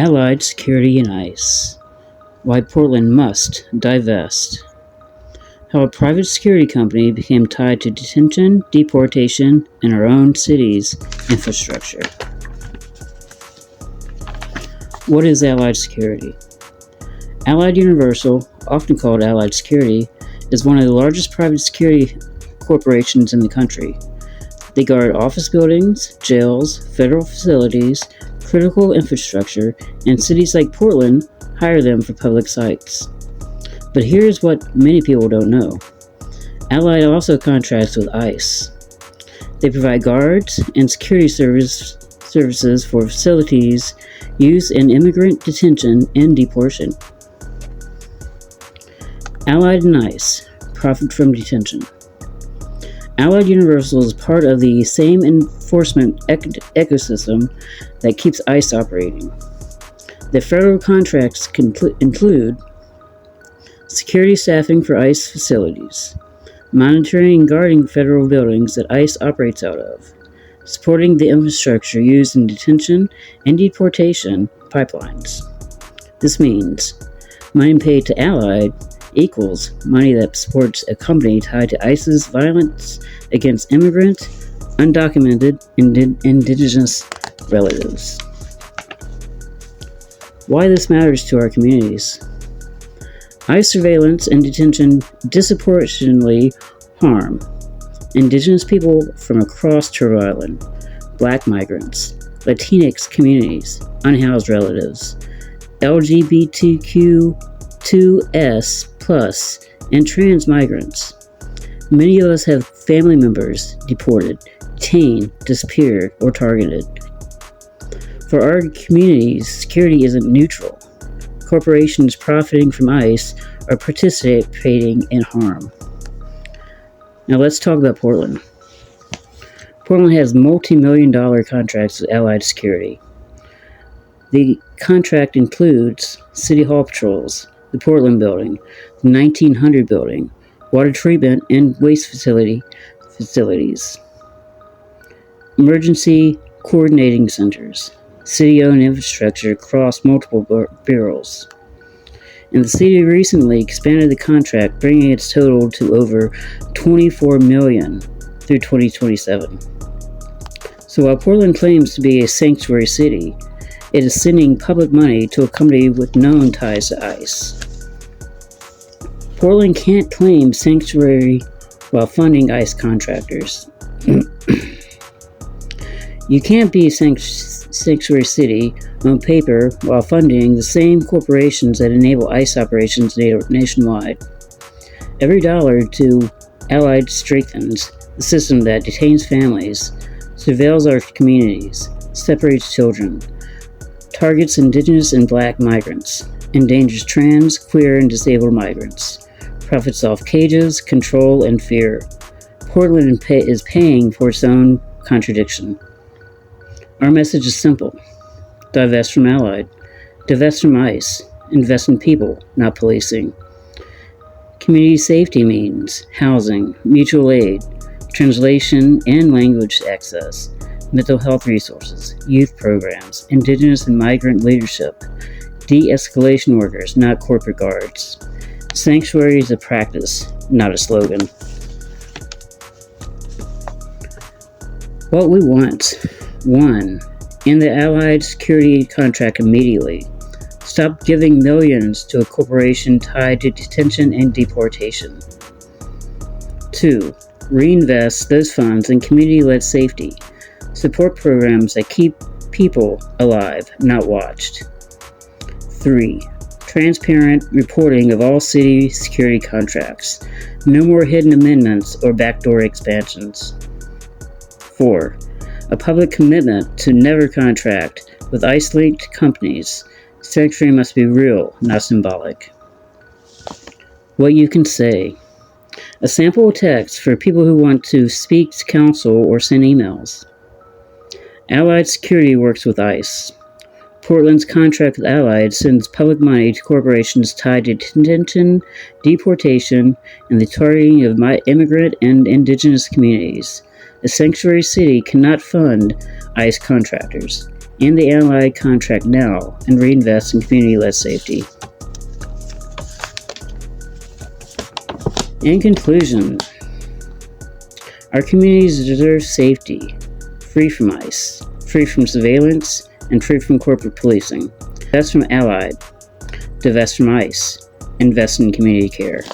Allied Security and ICE. Why Portland must divest. How a private security company became tied to detention, deportation, and our own city's infrastructure. What is Allied Security? Allied Universal, often called Allied Security, is one of the largest private security corporations in the country. They guard office buildings, jails, federal facilities, critical infrastructure, and cities like Portland hire them for public sites. But here's what many people don't know. Allied also contracts with ICE. They provide guards and security services for facilities used in immigrant detention and deportation. Allied and ICE profit from detention. Allied Universal is part of the same enforcement ecosystem that keeps ICE operating. The federal contracts include security staffing for ICE facilities, monitoring and guarding federal buildings that ICE operates out of, supporting the infrastructure used in detention and deportation pipelines. This means money paid to Allied equals money that supports a company tied to ICE's violence against immigrant, undocumented, indigenous relatives. Why this matters to our communities. ICE surveillance and detention disproportionately harm indigenous people from across Turtle Island, Black migrants, Latinx communities, unhoused relatives, LGBTQ2S+, and trans migrants. Many of us have family members deported, detained, disappeared, or targeted. For our communities, security isn't neutral. Corporations profiting from ICE are participating in harm. Now let's talk about Portland. Portland has multi-million-dollar contracts with Allied Security. The contract includes City Hall patrols, the Portland Building, the 1900 Building, water treatment and waste facilities, emergency coordinating centers, city-owned infrastructure across multiple bureaus. And the city recently expanded the contract, bringing its total to over $24 million through 2027. So while Portland claims to be a sanctuary city, it is sending public money to a company with known ties to ICE. Portland can't claim sanctuary while funding ICE contractors. You can't be a sanctuary city on paper while funding the same corporations that enable ICE operations nationwide. Every dollar to Allied strengthens the system that detains families, surveils our communities, separates children, targets indigenous and Black migrants, endangers trans, queer, and disabled migrants, profits off cages, control, and fear. Portland is paying for its own contradiction. Our message is simple. Divest from Allied. Divest from ICE. Invest in people, not policing. Community safety means housing, mutual aid, translation and language access, mental health resources, youth programs, indigenous and migrant leadership, de-escalation workers, not corporate guards. Sanctuary is a practice, not a slogan. What we want. 1. End the Allied security contract immediately. Stop giving millions to a corporation tied to detention and deportation. 2. Reinvest those funds in community-led safety. Support programs that keep people alive, not watched. 3. Transparent reporting of all city security contracts. No more hidden amendments or backdoor expansions. 4. A public commitment to never contract with ICE-linked companies. Sanctuary must be real, not symbolic. What you can say. A sample text for people who want to speak to counsel or send emails. Allied Security works with ICE. Portland's contract with Allied sends public money to corporations tied to detention, deportation, and the targeting of immigrant and indigenous communities. A sanctuary city cannot fund ICE contractors, End the Allied contract now and reinvest in community-led safety. In conclusion, our communities deserve safety, free from ICE, free from surveillance, and free from corporate policing. Divest from Allied, divest from ICE, invest in community care.